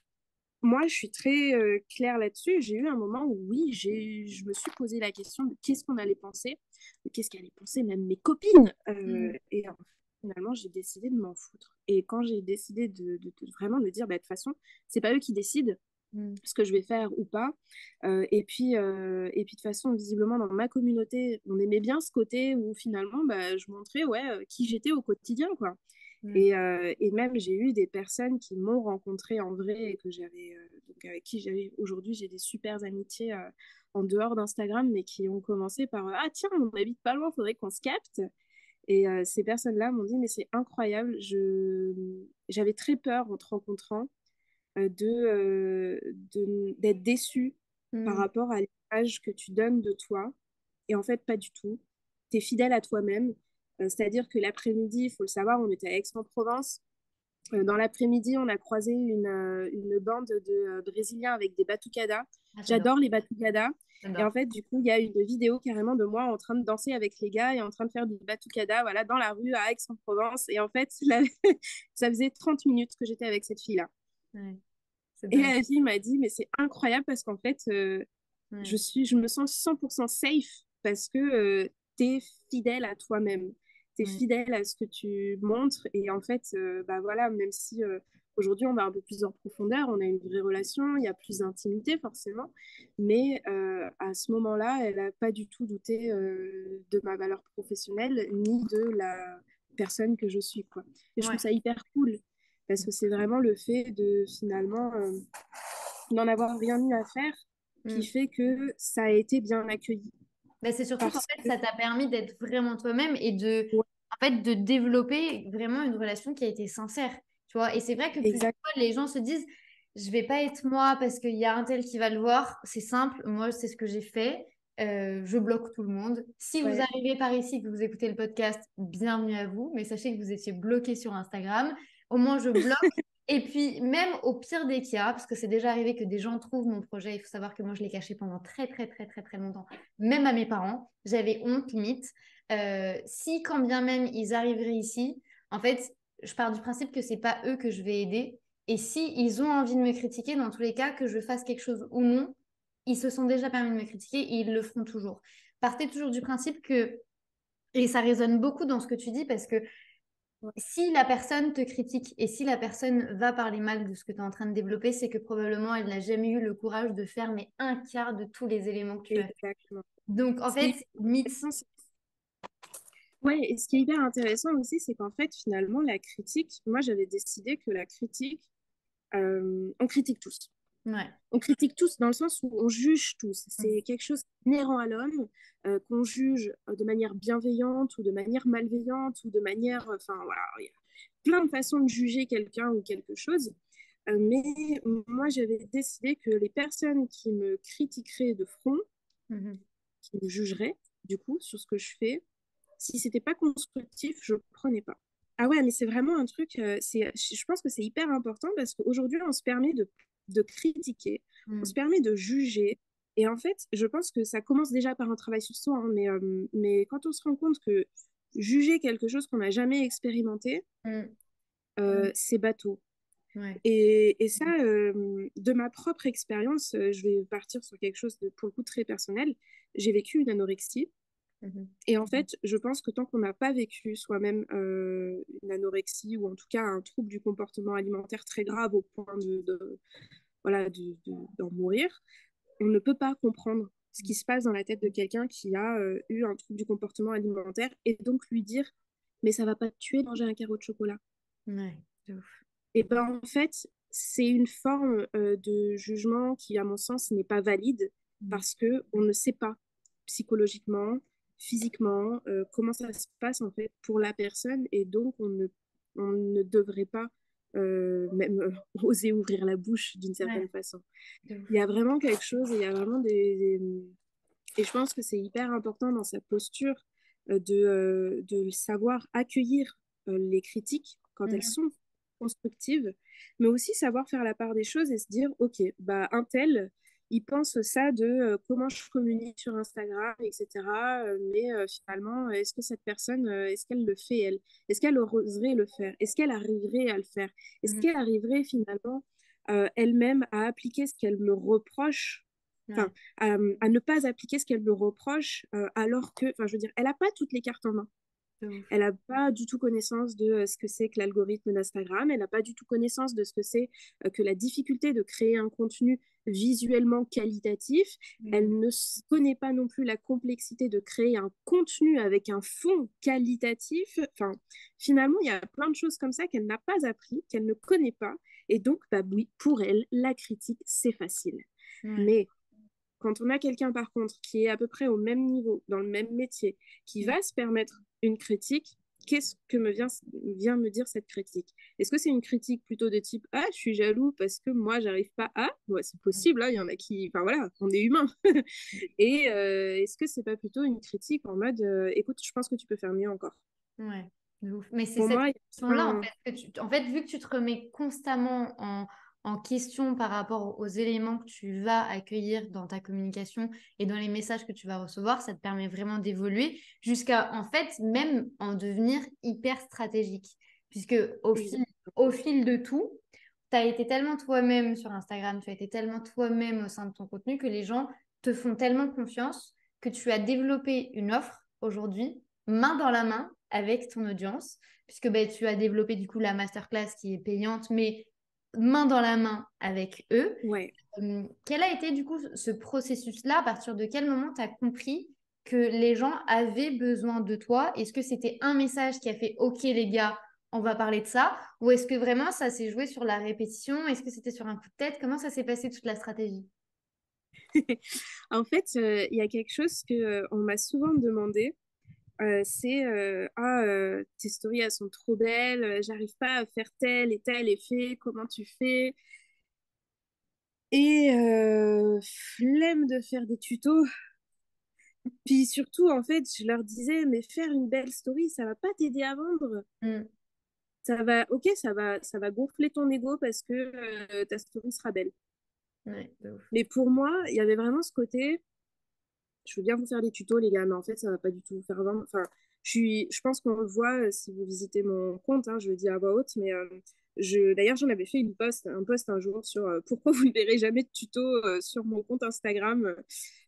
moi, je suis très claire là-dessus. J'ai eu un moment où, oui, je me suis posé la question de qu'est-ce qu'on allait penser, de qu'est-ce qu'allaient penser même mes copines. Mm. Finalement, j'ai décidé de m'en foutre. Et quand j'ai décidé de vraiment me dire, bah, de toute façon, c'est pas eux qui décident Mm. ce que je vais faire ou pas. Et puis de toute façon, visiblement, dans ma communauté, on aimait bien ce côté où finalement, bah, je montrais ouais, qui j'étais au quotidien, quoi. Ouais. Et même, j'ai eu des personnes qui m'ont rencontrée en vrai et donc avec qui aujourd'hui, j'ai des super amitiés en dehors d'Instagram, mais qui ont commencé par ah, tiens, on habite pas loin, faudrait qu'on se capte. Et ces personnes-là m'ont dit, mais c'est incroyable, j'avais très peur en te rencontrant d'être déçue par Mm. rapport à l'image que tu donnes de toi. Et en fait, pas du tout. Tu es fidèle à toi-même. C'est-à-dire que l'après-midi, il faut le savoir, on était à Aix-en-Provence. Dans l'après-midi, on a croisé une bande de Brésiliens avec des batucadas. Ah, j'adore. J'adore les batucadas. Et en J'adore. fait, du coup, il y a une vidéo carrément de moi en train de danser avec les gars et en train de faire du batucada voilà, dans la rue à Aix-en-Provence. Et en fait, ça faisait 30 minutes que j'étais avec cette fille-là. Ouais. C'est Et dingue. la fille m'a dit, mais c'est incroyable parce qu'en fait, Ouais. je me sens 100% safe parce que tu es fidèle à toi-même. Tu es Ouais. fidèle à ce que tu montres. Et en fait, bah voilà, même si aujourd'hui on va un peu plus en profondeur, on a une vraie relation, il y a plus d'intimité forcément. Mais à ce moment-là, elle n'a pas du tout douté de ma valeur professionnelle ni de la personne que je suis, quoi. Et je trouve Ouais. ça hyper cool parce que c'est vraiment le fait de finalement n'en avoir rien eu à faire qui Mm. fait que ça a été bien accueilli. Bah, c'est surtout qu'en Parce fait, que, ça t'a permis d'être vraiment toi-même et de ouais, en fait, de développer vraiment une relation qui a été sincère, tu vois. Et c'est vrai que plusieurs Exact. fois, les gens se disent, je vais pas être moi parce qu'il y a un tel qui va le voir. C'est simple, moi, c'est ce que j'ai fait. Je bloque tout le monde. Si vous Ouais. arrivez par ici, que vous écoutez le podcast, bienvenue à vous, mais sachez que vous étiez bloqué sur Instagram. Au moins, je bloque. Et puis, même au pire des cas, parce que c'est déjà arrivé que des gens trouvent mon projet, il faut savoir que moi, je l'ai caché pendant très, très, très, très, très longtemps, même à mes parents. J'avais honte, limite. Si, quand bien même ils arriveraient ici, en fait, je pars du principe que c'est pas eux que je vais aider. Et si ils ont envie de me critiquer, dans tous les cas, que je fasse quelque chose ou non, ils se sont déjà permis de me critiquer et ils le feront toujours. Partez toujours du principe que, et ça résonne beaucoup dans ce que tu dis, parce que Ouais. si la personne te critique et si la personne va parler mal de ce que tu es en train de développer, c'est que probablement elle n'a jamais eu le courage de faire mais un quart de tous les éléments que tu as fait. Exactement. Donc en Ce qui est fait, hyper mythe. intéressant, ouais, et ce qui est hyper intéressant aussi, c'est qu'en fait, finalement, la critique, moi, j'avais décidé que la critique, on critique tous. Ouais. On critique tous dans le sens où on juge tous. Mm. C'est quelque chose inhérent à l'homme, qu'on juge de manière bienveillante ou de manière malveillante ou de manière... Enfin, voilà, il y a plein de façons de juger quelqu'un ou quelque chose. Mais moi, j'avais décidé que les personnes qui me critiqueraient de front, Mhm. qui me jugeraient, du coup, sur ce que je fais, si c'était pas constructif, je ne prenais pas. Ah ouais, mais c'est vraiment un truc, je pense que c'est hyper important parce qu'aujourd'hui, on se permet de critiquer, on se Mm. permet de juger. Et en fait, je pense que ça commence déjà par un travail sur soi, hein, mais quand on se rend compte que juger quelque chose qu'on n'a jamais expérimenté, Mm. c'est bateau. Ouais. Et ça, de ma propre expérience, je vais partir sur quelque chose de, pour le coup, très personnel. J'ai vécu une anorexie. Mhm. Et en fait, je pense que tant qu'on n'a pas vécu soi-même une anorexie ou en tout cas un trouble du comportement alimentaire très grave au point voilà, d'en mourir, on ne peut pas comprendre ce qui se passe dans la tête de quelqu'un qui a eu un trouble du comportement alimentaire et donc lui dire, mais ça va pas te tuer de manger un carreau de chocolat. Ouais, de ouf. Et ben en fait, c'est une forme de jugement qui, à mon sens, n'est pas valide Mm. parce que on ne sait pas psychologiquement, physiquement, comment ça se passe en fait pour la personne et donc on ne devrait pas même oser ouvrir la bouche d'une certaine Ouais, façon. de Il y ouf. a vraiment quelque chose, il y a vraiment et je pense que c'est hyper important dans sa posture de savoir accueillir les critiques quand elles Mhm. sont constructives, mais aussi savoir faire la part des choses et se dire, OK, bah, un tel, il pense ça de comment je communique sur Instagram, etc. Mais finalement, est-ce que cette personne, est-ce qu'elle le fait, elle? Est-ce qu'elle oserait le faire? Est-ce qu'elle arriverait à le faire? Est-ce Mhm. qu'elle arriverait finalement elle-même à appliquer ce qu'elle me reproche? Ouais, Enfin, à ne pas appliquer ce qu'elle me reproche, alors que, enfin, je veux dire, elle n'a pas toutes les cartes en main. de ouf. Elle n'a pas du tout connaissance de ce que c'est que l'algorithme d'Instagram. Elle n'a pas du tout connaissance de ce que c'est que la difficulté de créer un contenu visuellement qualitatif. Elle Mm. ne connaît pas non plus la complexité de créer un contenu avec un fond qualitatif. Enfin, finalement, il y a plein de choses comme ça qu'elle n'a pas appris, qu'elle ne connaît pas. Et donc, bah oui, pour elle, la critique, c'est facile. Ouais. Mais quand on a quelqu'un, par contre, qui est à peu près au même niveau, dans le même métier, qui Mm. va se permettre une critique, qu'est-ce que vient me dire cette critique? Est-ce que c'est une critique plutôt de type ah, je suis jaloux parce que moi, j'arrive pas à? Ouais, c'est possible, hein, il y en a qui. Enfin voilà, on est humain. Et est-ce que c'est pas plutôt une critique en mode écoute, je pense que tu peux faire mieux encore? Ouais, de ouf. Mais c'est Pour cette moi, il y a question-là, en un- fait, en fait, vu que tu te remets constamment en question par rapport aux éléments que tu vas accueillir dans ta communication et dans les messages que tu vas recevoir, ça te permet vraiment d'évoluer jusqu'à, en fait, même en devenir hyper stratégique. Puisque au fil de tout, tu as été tellement toi-même sur Instagram, tu as été tellement toi-même au sein de ton contenu que les gens te font tellement confiance que tu as développé une offre aujourd'hui main dans la main avec ton audience, puisque ben, tu as développé du coup la masterclass qui est payante, mais main dans la main avec eux. Ouais. Quel a été du coup ce processus-là? À partir de quel moment tu as compris que les gens avaient besoin de toi? Est-ce que c'était un message qui a fait OK les gars, on va parler de ça? Ou est-ce que vraiment ça s'est joué sur la répétition? Est-ce que c'était sur un coup de tête? Comment ça s'est passé toute la stratégie? En fait, il y a quelque chose que on m'a souvent demandé. c'est tes stories elles sont trop belles, j'arrive pas à faire tel et tel effet, comment tu fais? Et flemme de faire des tutos. Puis surtout, en fait, je leur disais, mais faire une belle story, ça va pas t'aider à vendre. Mm. Ça va, ok, ça va gonfler ton ego parce que ta story sera belle. Ouais, de ouf. Mais pour moi, il y avait vraiment ce côté, je veux bien vous faire des tutos, les gars, mais en fait, ça va pas du tout vous faire vendre. Enfin, je pense qu'on le voit si vous visitez mon compte, hein, je le dis à voix haute, mais d'ailleurs, j'en avais fait un post un jour sur pourquoi vous ne verrez jamais de tutos sur mon compte Instagram.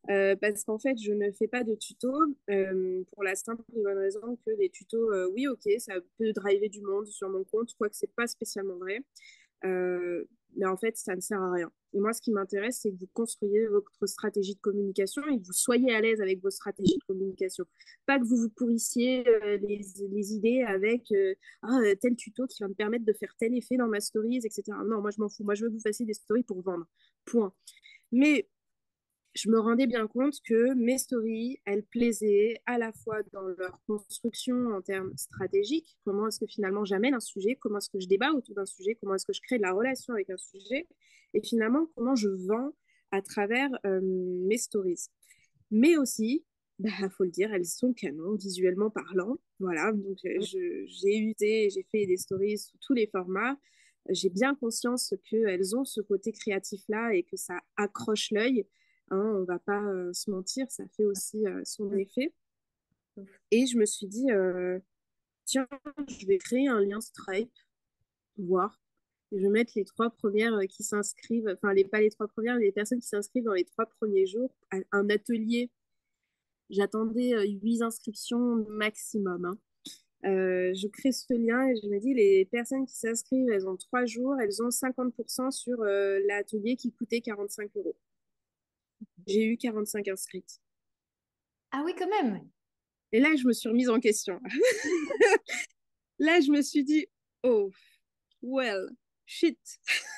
Parce qu'en fait, je ne fais pas de tutos pour la simple et bonne raison que les tutos, oui, ok, ça peut driver du monde sur mon compte, quoique c'est pas spécialement vrai. Euh, mais en fait, ça ne sert à rien. Et moi, ce qui m'intéresse, c'est que vous construisiez votre stratégie de communication et que vous soyez à l'aise avec vos stratégies de communication. Pas que vous vous pourrissiez les idées avec tel tuto qui va me permettre de faire tel effet dans ma stories, etc. Non, moi, je m'en fous. Moi, je veux que vous fassiez des stories pour vendre. Point. Mais je me rendais bien compte que mes stories, elles plaisaient à la fois dans leur construction en termes stratégiques, comment est-ce que finalement j'amène un sujet, comment est-ce que je débat autour d'un sujet, comment est-ce que je crée de la relation avec un sujet, et finalement comment je vends à travers mes stories. Mais aussi, bah, faut le dire, elles sont canon, visuellement parlant. Voilà, donc j'ai usé, j'ai fait des stories sous tous les formats. J'ai bien conscience qu'elles ont ce côté créatif-là et que ça accroche l'œil. Hein, on va pas se mentir, ça fait aussi son Mm. effet. Et je me suis dit, tiens, je vais créer un lien Stripe, voir. Je vais mettre les trois premières qui s'inscrivent, enfin, pas les trois premières, mais les personnes qui s'inscrivent dans les 3 premiers jours à un atelier. J'attendais 8 inscriptions maximum. Hein. Je crée ce lien et je me dis, les personnes qui s'inscrivent, elles ont 3 jours, elles ont 50% sur l'atelier qui coûtait 45 euros. J'ai eu 45 inscrites. Ah oui, quand même. Et là, je me suis remise en question. Là, je me suis dit, oh, well, shit.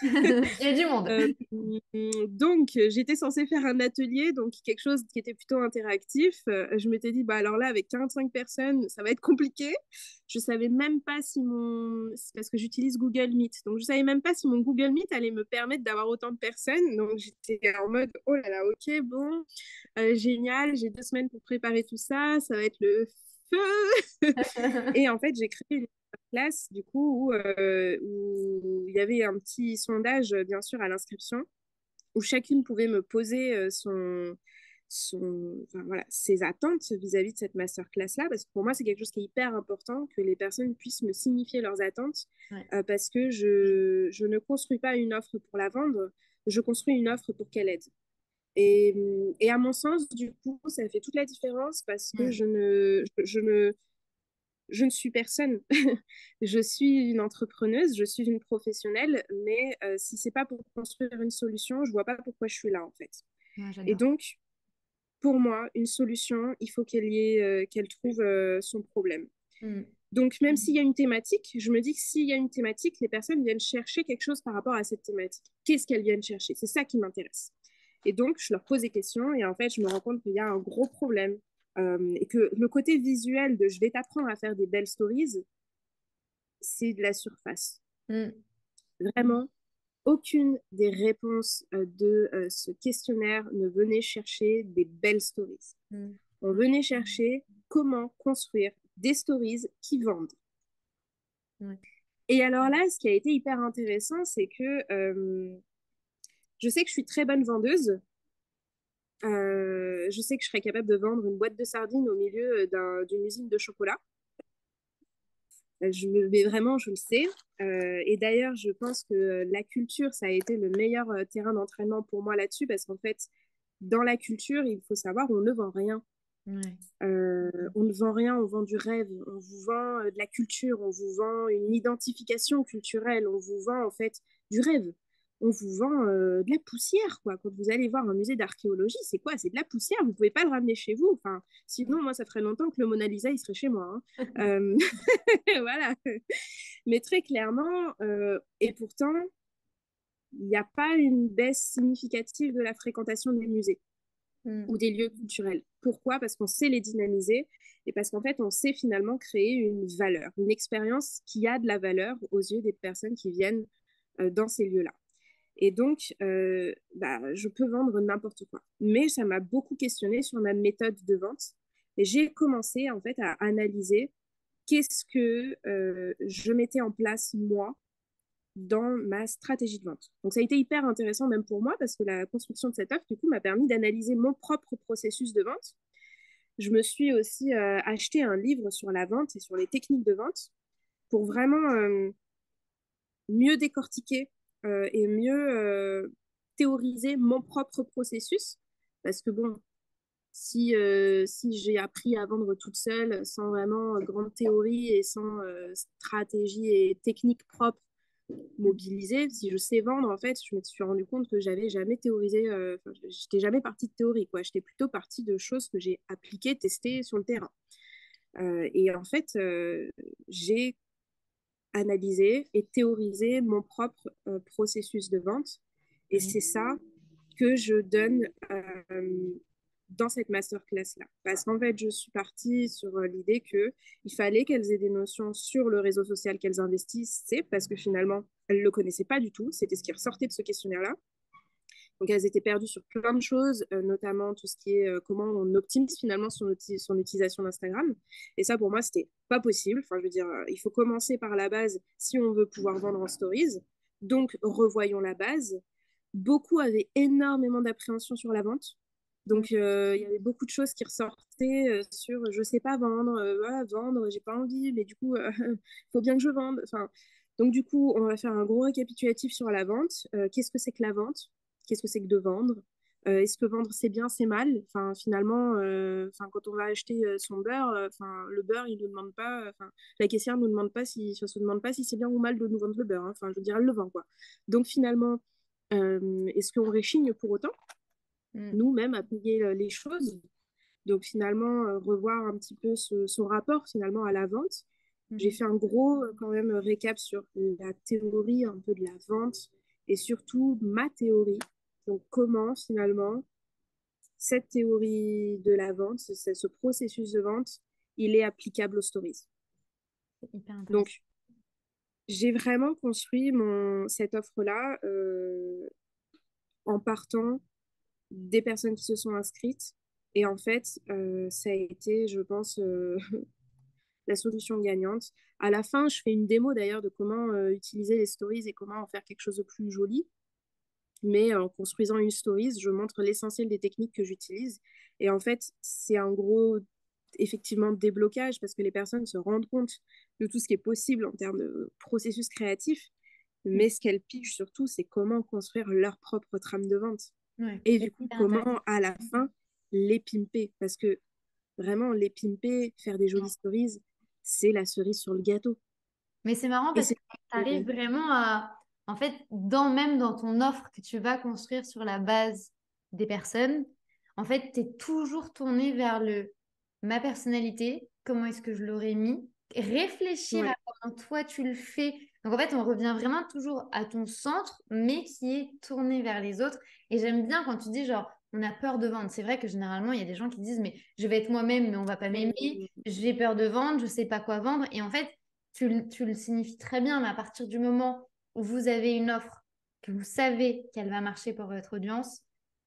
Il y a du monde. Euh, donc, j'étais censée faire un atelier, donc quelque chose qui était plutôt interactif. Je m'étais dit, bah alors là, avec 45 personnes, ça va être compliqué. Je savais même pas si c'est parce que j'utilise Google Meet, donc je savais même pas si mon Google Meet allait me permettre d'avoir autant de personnes. Donc, j'étais en mode, oh là là, ok, bon, génial, j'ai 2 semaines pour préparer tout ça, ça va être le feu. Et en fait, j'ai créé une classe, du coup, où il y avait un petit sondage, bien sûr, à l'inscription, où chacune pouvait me poser enfin, voilà, ses attentes vis-à-vis de cette masterclass-là, parce que pour moi, c'est quelque chose qui est hyper important, que les personnes puissent me signifier leurs attentes, Ouais. parce que je ne construis pas une offre pour la vendre, je construis une offre pour qu'elle aide. Et à mon sens, du coup, ça fait toute la différence parce que Mm. je ne suis personne. Je suis une entrepreneuse, je suis une professionnelle, mais si c'est pas pour construire une solution, je vois pas pourquoi je suis là en fait. Ouais, Et j'adore. donc, pour moi, une solution, il faut qu'elle trouve son problème. Mm. Donc, même s'il y a une thématique, je me dis que s'il y a une thématique, les personnes viennent chercher quelque chose par rapport à cette thématique. Qu'est-ce qu'elles viennent chercher? C'est ça qui m'intéresse. Et donc, je leur pose des questions et en fait, je me rends compte qu'il y a un gros problème et que le côté visuel de je vais t'apprendre à faire des belles stories, c'est de la surface. Mm. Vraiment, aucune des réponses de ce questionnaire ne venait chercher des belles stories. Mm. On venait chercher comment construire des stories qui vendent. Ouais. Et alors là, ce qui a été hyper intéressant, c'est que je sais que je suis très bonne vendeuse. Je sais que je serais capable de vendre une boîte de sardines au milieu d'une usine de chocolat. Mais vraiment, je le sais. Et d'ailleurs, je pense que la culture, ça a été le meilleur terrain d'entraînement pour moi là-dessus, parce qu'en fait, dans la culture, il faut savoir, on ne vend rien. Ouais. On ne vend rien, on vend du rêve. On vous vend de la culture, on vous vend une identification culturelle, on vous vend en fait du rêve. On vous vend de la poussière, quoi. Quand vous allez voir un musée d'archéologie, c'est quoi? C'est de la poussière, vous pouvez pas le ramener chez vous. Enfin, sinon, moi, ça ferait longtemps que le Mona Lisa, il serait chez moi. Hein. Voilà. Mais très clairement, et pourtant, il n'y a pas une baisse significative de la fréquentation des musées. Mm. ou des lieux culturels. Pourquoi? Parce qu'on sait les dynamiser et parce qu'en fait, on sait finalement créer une valeur, une expérience qui a de la valeur aux yeux des personnes qui viennent dans ces lieux-là. Et donc, je peux vendre n'importe quoi. Mais ça m'a beaucoup questionné sur ma méthode de vente. Et j'ai commencé en fait à analyser qu'est-ce que je mettais en place moi dans ma stratégie de vente. Donc ça a été hyper intéressant même pour moi parce que la construction de cette offre, du coup, m'a permis d'analyser mon propre processus de vente. Je me suis aussi acheté un livre sur la vente et sur les techniques de vente pour vraiment mieux décortiquer et mieux théoriser mon propre processus. Parce que bon, si j'ai appris à vendre toute seule, sans vraiment grande théorie et sans stratégie et technique propre mobilisée, si je sais vendre, en fait, je me suis rendu compte que j'avais jamais théorisé, j'étais jamais partie de théorie, quoi. J'étais plutôt partie de choses que j'ai appliquées, testées sur le terrain. Et en fait, j'ai analysé et théorisé mon propre processus de vente. Et c'est ça que je donne dans cette masterclass-là. Parce qu'en fait, je suis partie sur l'idée qu'il fallait qu'elles aient des notions sur le réseau social qu'elles investissaient, parce que finalement, elles ne le connaissaient pas du tout. C'était ce qui ressortait de ce questionnaire-là. Donc, elles étaient perdues sur plein de choses, notamment tout ce qui est comment on optimise finalement son utilisation d'Instagram. Et ça, pour moi, c'était pas possible. Enfin, je veux dire, il faut commencer par la base si on veut pouvoir vendre en stories. Donc, revoyons la base. Beaucoup avaient énormément d'appréhension sur la vente. Donc, il y avait beaucoup de choses qui ressortaient sur je sais pas vendre, voilà, vendre, j'ai pas envie, mais du coup, il faut bien que je vende. Enfin, donc, du coup, on va faire un gros récapitulatif sur la vente. Qu'est-ce que c'est que la vente? Qu'est-ce que c'est que de vendre? Est-ce que vendre c'est bien, c'est mal? Enfin, finalement, quand on va acheter son beurre, le beurre, il nous demande pas, la caissière nous demande pas si, se demande pas si c'est bien ou mal de nous vendre le beurre, hein. Enfin, je veux dire, elle le vend, quoi. Donc, finalement, est-ce qu'on réchigne pour autant, Mm. nous-mêmes, à payer les choses? Donc, finalement, revoir un petit peu son rapport, finalement, à la vente. J'ai Mhm. fait un gros, quand même, récap sur la théorie un peu de la vente et surtout ma théorie. Donc, comment, finalement, cette théorie de la vente, ce processus de vente, il est applicable aux stories. C'est hyper intéressant. Donc, j'ai vraiment construit cette offre-là en partant des personnes qui se sont inscrites. Et en fait, ça a été, je pense, la solution gagnante. À la fin, je fais une démo d'ailleurs de comment utiliser les stories et comment en faire quelque chose de plus joli. Mais en construisant une stories, je montre l'essentiel des techniques que j'utilise. Et en fait, c'est un gros, effectivement, déblocage parce que les personnes se rendent compte de tout ce qui est possible en termes de processus créatif. Mm. Mais ce qu'elles pigent surtout, c'est comment construire leur propre trame de vente. Ouais, Et c'est du coup, hyper intéressant. comment à la fin les pimper. Parce que vraiment, les pimper, faire des jolies stories, c'est la cerise sur le gâteau. Mais c'est marrant Et parce que c'est tu arrives vraiment à, en fait, même dans ton offre que tu vas construire sur la base des personnes, en fait, tu es toujours tourné vers ma personnalité, comment est-ce que je l'aurais mis, réfléchir à ouais, comment toi tu le fais. Donc, en fait, on revient vraiment toujours à ton centre, mais qui est tourné vers les autres. Et j'aime bien quand tu dis, genre, on a peur de vendre. C'est vrai que généralement, il y a des gens qui disent, mais je vais être moi-même, mais on va pas m'aimer. J'ai peur de vendre, je sais pas quoi vendre. Et en fait, tu le signifies très bien, mais à partir du moment où vous avez une offre, que vous savez qu'elle va marcher pour votre audience,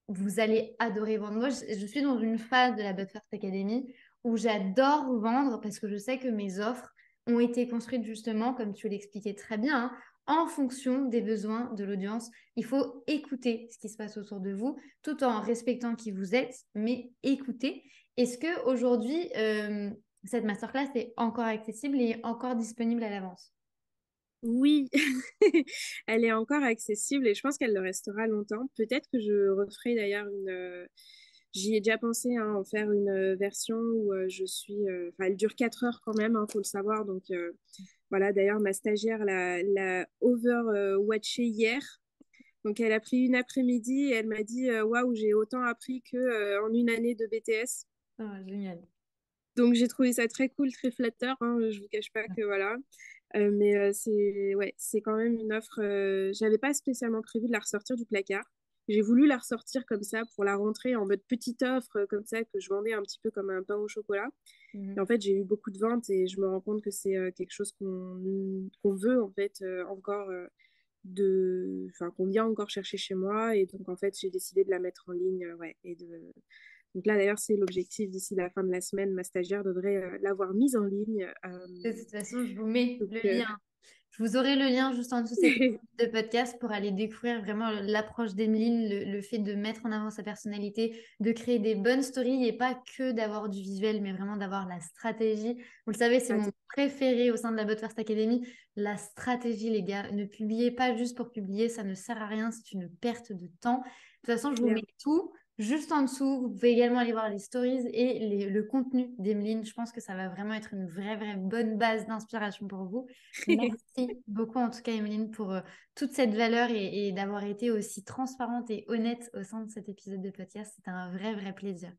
vous allez adorer vendre. Moi, je suis dans une phase de la But First Academy où j'adore vendre parce que je sais que mes offres ont été construites justement, comme tu l'expliquais très bien, hein, en fonction des besoins de l'audience. Il faut écouter ce qui se passe autour de vous, tout en respectant qui vous êtes, mais écouter. Est-ce que aujourd'hui, cette masterclass est encore accessible et encore disponible à l'avance? oui, elle est encore accessible et je pense qu'elle le restera longtemps. Peut-être que je referai d'ailleurs j'y ai déjà pensé hein, en faire une version où je suis. Enfin, elle dure 4 heures quand même, il faut le savoir. Donc voilà, d'ailleurs, ma stagiaire l'a overwatché hier. Donc elle a pris une après-midi et elle m'a dit waouh, j'ai autant appris que en une année de BTS. Ah, génial. Donc j'ai trouvé ça très cool, très flatteur, hein, je vous cache pas que voilà. Mais c'est ouais, c'est quand même une offre. J'avais pas spécialement prévu de la ressortir du placard. j'ai voulu la ressortir comme ça pour la rentrée en mode petite offre, comme ça, que je vendais un petit peu comme un pain au chocolat. Et en Mhm. fait, j'ai eu beaucoup de ventes et je me rends compte que c'est quelque chose qu'on veut en fait encore enfin qu'on vient encore chercher chez moi. Et donc en fait, j'ai décidé de la mettre en ligne, ouais. Donc là d'ailleurs, c'est l'objectif d'ici la fin de la semaine. Ma stagiaire devrait l'avoir mise en ligne. De toute façon, je vous mets Donc, le lien. Je vous aurai le lien juste en dessous de cet épisode de podcast pour aller découvrir vraiment l'approche d'Emeline, le fait de mettre en avant sa personnalité, de créer des bonnes stories et pas que d'avoir du visuel, mais vraiment d'avoir la stratégie. Vous le savez, c'est mon préféré au sein de la But First Academy. La stratégie, les gars. Ne publiez pas juste pour publier, ça ne sert à rien, c'est une perte de temps. De toute façon, je vous mets tout. Juste en dessous, vous pouvez également aller voir les stories et le contenu d'Emeline. Je pense que ça va vraiment être une vraie bonne base d'inspiration pour vous. Merci beaucoup en tout cas, Emeline, pour toute cette valeur et d'avoir été aussi transparente et honnête au sein de cet épisode de podcast. C'était un vrai plaisir.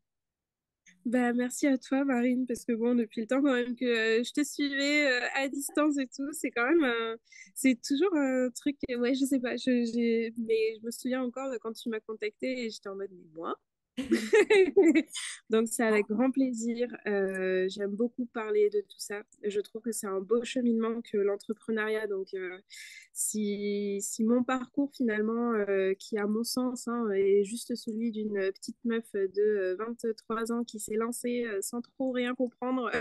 Bah, merci à toi, Marine, parce que bon, depuis le temps quand même que je te suivais à distance et tout, c'est quand même, c'est toujours un truc, ouais, je sais pas, mais je me souviens encore de quand tu m'as contactée et j'étais en mode, mais moi? Donc c'est avec grand plaisir. J'aime beaucoup parler de tout ça. Je trouve que c'est un beau cheminement que l'entrepreneuriat. Donc si mon parcours finalement, qui à mon sens est juste celui d'une petite meuf de 23 ans qui s'est lancée sans trop rien comprendre,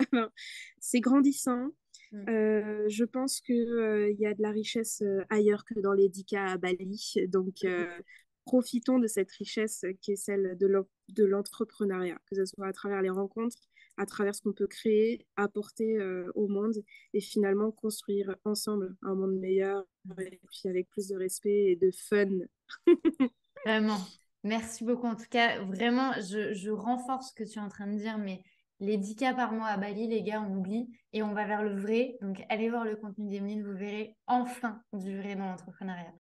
c'est grandissant. Mm. Je pense que, il y a de la richesse ailleurs que dans les 10K à Bali. Donc, profitons de cette richesse qui est celle de l'entrepreneuriat, que ce soit à travers les rencontres, à travers ce qu'on peut créer, apporter au monde et finalement construire ensemble un monde meilleur et puis avec plus de respect et de fun. Vraiment. Merci beaucoup. En tout cas, vraiment, je renforce ce que tu es en train de dire, mais les 10 cas par mois à Bali, les gars, on oublie et on va vers le vrai. Donc, allez voir le contenu d'Emeline, vous verrez enfin du vrai dans l'entrepreneuriat.